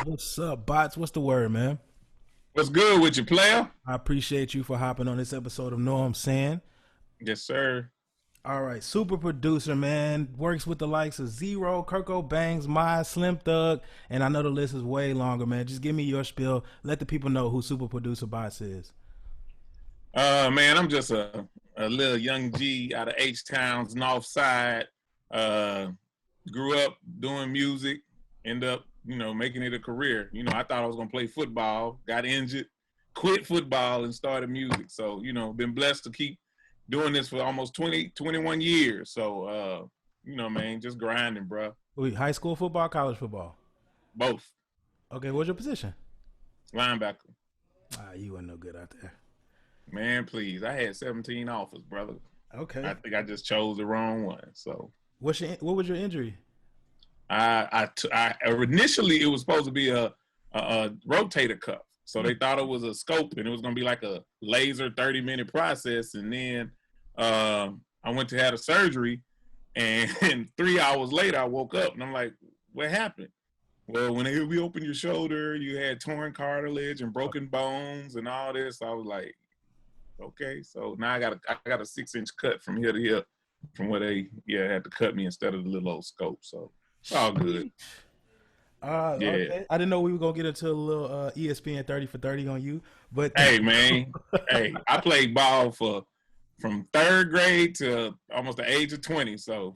What's up, bots? What's the word, man? What's good with you, player? I appreciate you for hopping on this episode of Knomsayin. Yes, sir. All right, super producer, man. Works with the likes of Zero, Kirko Bangs, My, Slim Thug, and I know the list is way longer, man. Just give me your spiel. Let the people know who super producer bots is. Man, I'm just a little young G out of H Town's North Side. Uh, Grew up doing music, end up, making it a career. I thought I was gonna play football, got injured, quit football and started music. So, been blessed to keep doing this for almost 20, 21 years. So man, just grinding, bro. Wait, high school football, college football? Both. Okay, what's your position? Linebacker. You weren't no good out there. Man, please. I had 17 offers, brother. Okay. I think I just chose the wrong one. So What was your injury? I initially it was supposed to be a rotator cuff, so they thought it was a scope and it was gonna be like a laser 30-minute process, and then I went to have a surgery, and 3 hours later I woke up and I'm like, what happened? Well, when they reopened your shoulder, you had torn cartilage and broken bones and all this. I was like, okay, so now I got a 6-inch cut from here to here from where they had to cut me instead of the little old scope. So it's all good. Yeah. Okay. I didn't know we were gonna get into a little ESPN 30 for 30 on you, but Hey man. Hey, I played ball from third grade to almost the age of 20, so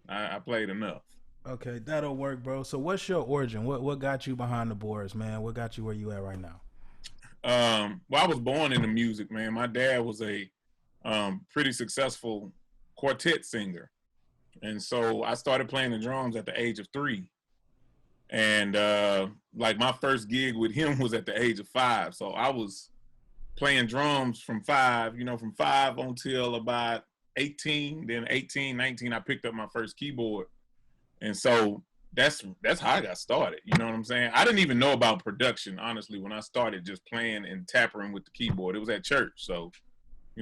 I played enough. okay, that'll work, bro. So what's your origin? What got you behind the boards, man? What got you where you at right now? Well, I was born into music, man. My dad was a pretty successful quartet singer. And so I started playing the drums at the age of 3. And like my first gig with him was at the age of 5. So I was playing drums from 5, from 5 until about 18. Then 18, 19, I picked up my first keyboard. And so that's how I got started. You know what I'm saying? I didn't even know about production, honestly, when I started just playing and tapping with the keyboard. It was at church. So,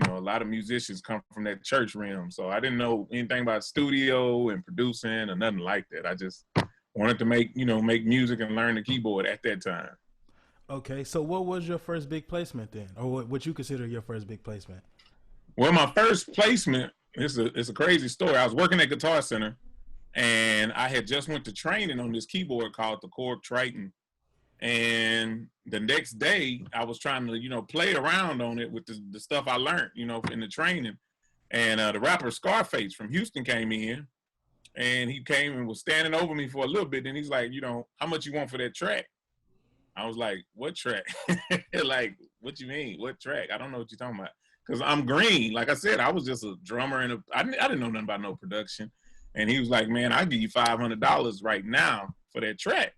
a lot of musicians come from that church realm. So I didn't know anything about studio and producing or nothing like that. I just wanted to make music and learn the keyboard at that time. Okay, so what was your first big placement then, or what you consider your first big placement? Well, my first placement, it's a crazy story. I was working at Guitar Center, and I had just went to training on this keyboard called the Korg Triton. And the next day, I was trying to, play around on it with the stuff I learned, in the training. And the rapper Scarface from Houston came in, and he came and was standing over me for a little bit. And he's like, how much you want for that track? I was like, what track? Like, what you mean? What track? I don't know what you're talking about. Because I'm green. Like I said, I was just a drummer, and I didn't know nothing about no production. And he was like, man, I'll give you $500 right now for that track.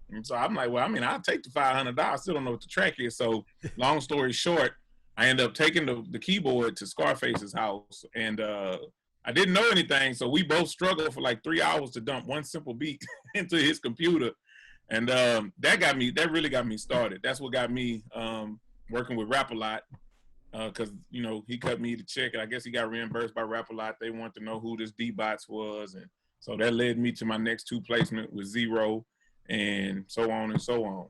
And so I'm like, well, I mean, I'll take the $500. I still don't know what the track is. So long story short, I ended up taking the keyboard to Scarface's house, and I didn't know anything. So we both struggled for like 3 hours to dump one simple beat into his computer. And that really got me started. That's what got me working with Rap A Lot, because he cut me the check, and I guess he got reimbursed by Rap A Lot. They wanted to know who this D.Bottz was, and so that led me to my next 2 placement with Zero, and so on and so on.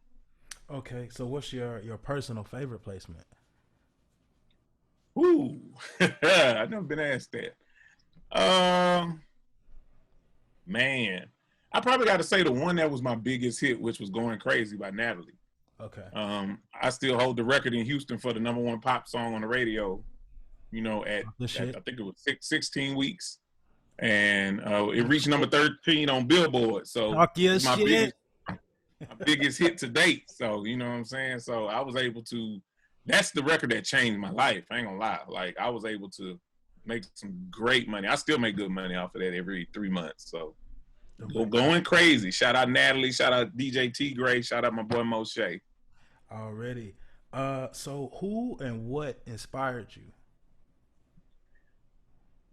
Okay, so what's your personal favorite placement? Ooh, I've never been asked that. Um, Man, I probably got to say the one that was my biggest hit, which was "Going Crazy" by Natalie. Okay, I still hold the record in Houston for the #1 pop song on the radio. At I think it was 16 weeks, and it reached number 13 on Billboard. So talk your it's shit. my biggest hit to date. So you know what I'm saying. So I was able to. That's the record that changed my life. I ain't gonna lie. Like I was able to make some great money. I still make good money off of that every 3 months. So going crazy. Shout out Natalie. Shout out DJ T Gray. Shout out my boy Moshe. Already. So who and what inspired you?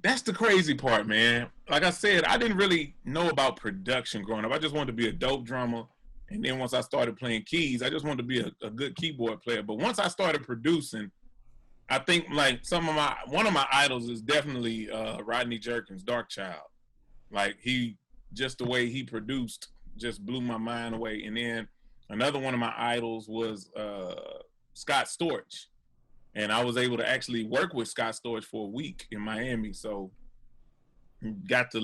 That's the crazy part, man. Like I said, I didn't really know about production growing up. I just wanted to be a dope drummer. And then once I started playing keys, I just wanted to be a good keyboard player. But once I started producing, I think like one of my idols is definitely Rodney Jerkins, Dark Child. Like just the way he produced just blew my mind away. And then another one of my idols was Scott Storch, and I was able to actually work with Scott Storch for a week in Miami. So got to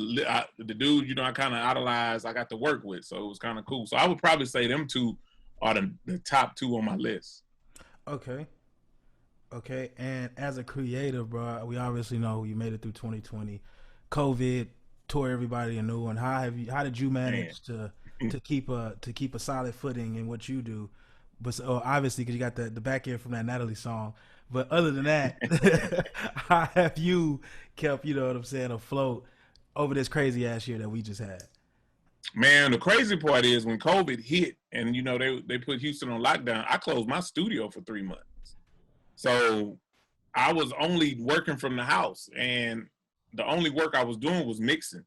the dude, I kind of idolized. I got to work with, so it was kind of cool. So I would probably say them two are the top two on my list. Okay. Okay. And as a creative, bro, we obviously know you made it through 2020. COVID tore everybody a new one. How did you manage to keep a solid footing in what you do? But obviously, because you got the back end from that Natalie song. But other than that, how have you kept, you know what I'm saying, afloat over this crazy ass year that we just had? Man, the crazy part is when COVID hit and they put Houston on lockdown, I closed my studio for 3 months. So I was only working from the house, and the only work I was doing was mixing,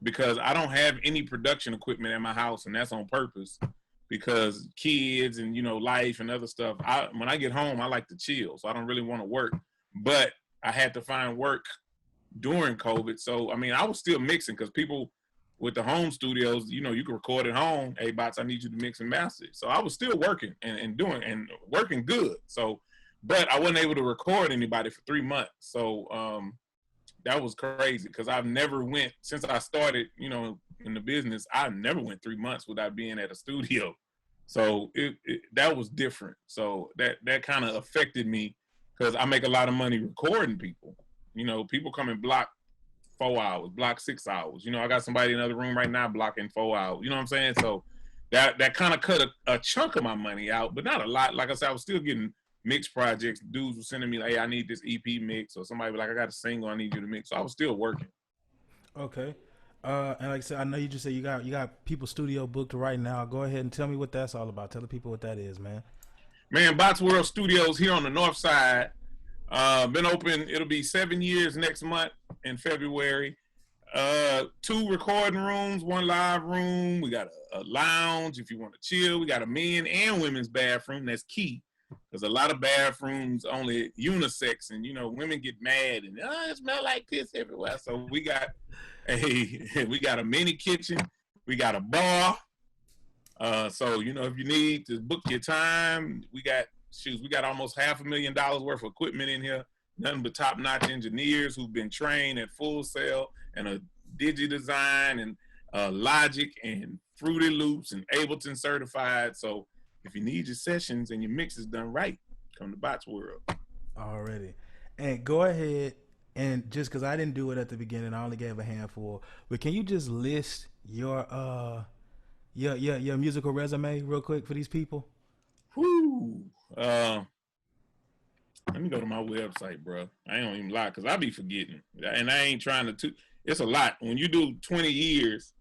because I don't have any production equipment at my house, and that's on purpose because kids and life and other stuff. When I get home, I like to chill, so I don't really want to work. But I had to find work during COVID, so I mean, I was still mixing because people with the home studios, you can record at home. Hey, Bottz, I need you to mix and master. So I was still working and doing and working good. So, but I wasn't able to record anybody for 3 months. So that was crazy because I've never went since I started, in the business. I never went 3 months without being at a studio. So that was different. So that kind of affected me because I make a lot of money recording people. People come and block 4 hours, block 6 hours. I got somebody in another room right now blocking 4 hours. You know what I'm saying? So that kind of cut a chunk of my money out, but not a lot. Like I said, I was still getting mix projects. Dudes were sending me like, hey, I need this EP mix, or somebody was like, I got a single, I need you to mix. So I was still working. Okay. And like I said, I know you just said you got people studio booked right now. Go ahead and tell me what that's all about. Tell the people what that is, man. Man, Bottz World Studios here on the north side. Been open, it'll be 7 years next month in February. 2 recording rooms, 1 live room. We got a lounge if you want to chill. We got a men and women's bathroom. That's key because a lot of bathrooms only unisex, and women get mad and it smell like piss everywhere. So we got a mini kitchen. We got a bar. So if you need to book your time, we got almost $500,000 worth of equipment in here. Nothing but top-notch engineers who've been trained at Full Sail and a DigiDesign and Logic and Fruity Loops and Ableton certified. So if you need your sessions and your mixes done right, come to Bottz World. Already. And go ahead and just because I didn't do it at the beginning, I only gave a handful. But can you just list your musical resume real quick for these people? Whoo. Let me go to my website, bro. I ain't gonna even lie, because I be forgetting. And I ain't trying to it's a lot. When you do 20 years,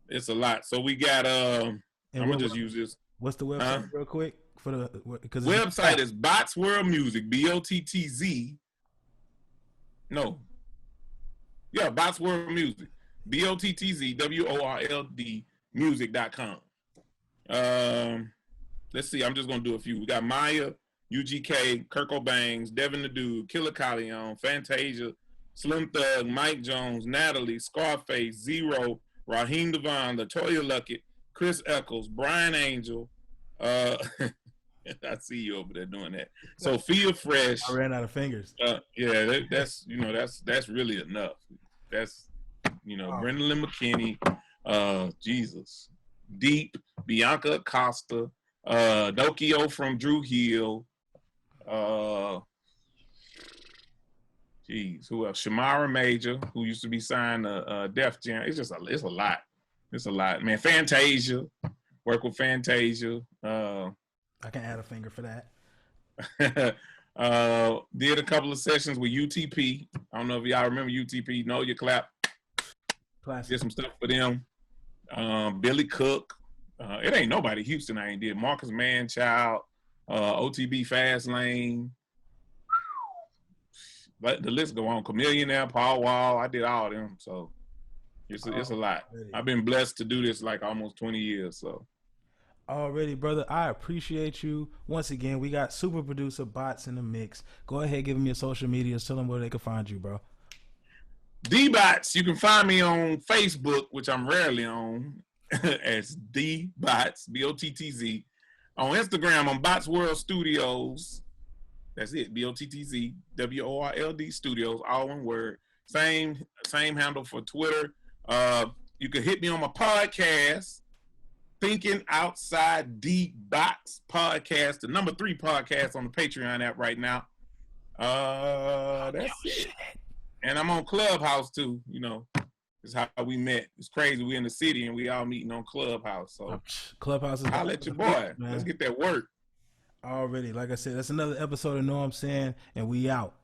it's a lot. So we got I'm gonna just use this. What's the website real quick? For the because website is Bottz World Music, BOTTZ. No. Yeah, Bottz World Music. BOTTZ WORLD music.com. Let's see, I'm just gonna do a few. We got Maya, UGK, Kirko Bangs, Devin the Dude, Killer Colleon, Fantasia, Slim Thug, Mike Jones, Natalie, Scarface, Zero, Raheem Devon, Latoya Luckett, Chris Eccles, Brian Angel. I see you over there doing that. Sophia Fresh. I ran out of fingers. Yeah, that's really enough. That's Brendan McKinney, Jesus, Deep, Bianca Acosta, Dokio from Drew Hill. Who else? Shamara Major, who used to be signed to Def Jam. It's a lot. It's a lot, man. Fantasia, work with Fantasia. I can add a finger for that. Did a couple of sessions with UTP. I don't know if y'all remember UTP. Know Your Clap. Classic. Did some stuff for them. Billy Cook. It ain't nobody Houston I ain't did. Marcus Manchild, OTB Fast Lane. But the list go on. Chameleon, Paul Wall. I did all of them. So it's a lot. Really? I've been blessed to do this like almost 20 years. So already, brother, I appreciate you. Once again, we got super producer Bottz in the mix. Go ahead, give them your social media. Tell them where they can find you, bro. D.Bottz. You can find me on Facebook, which I'm rarely on, as D.Bottz, B-O-T-T-Z. On Instagram, on Bottz World Studios. That's it, B-O-T-T-Z, W-O-R-L-D Studios, all one word. Same handle for Twitter. You can hit me on my podcast, Thinking Outside D.Bottz podcast, the number 3 podcast on the Patreon app right now. That's it. And I'm on Clubhouse too, you know. It's how we met. It's crazy. We in the city and we all meeting on Clubhouse. So Clubhouse is I'll let your boy. Let's get that work. Already, like I said, that's another episode of Know What I'm Saying, and we out.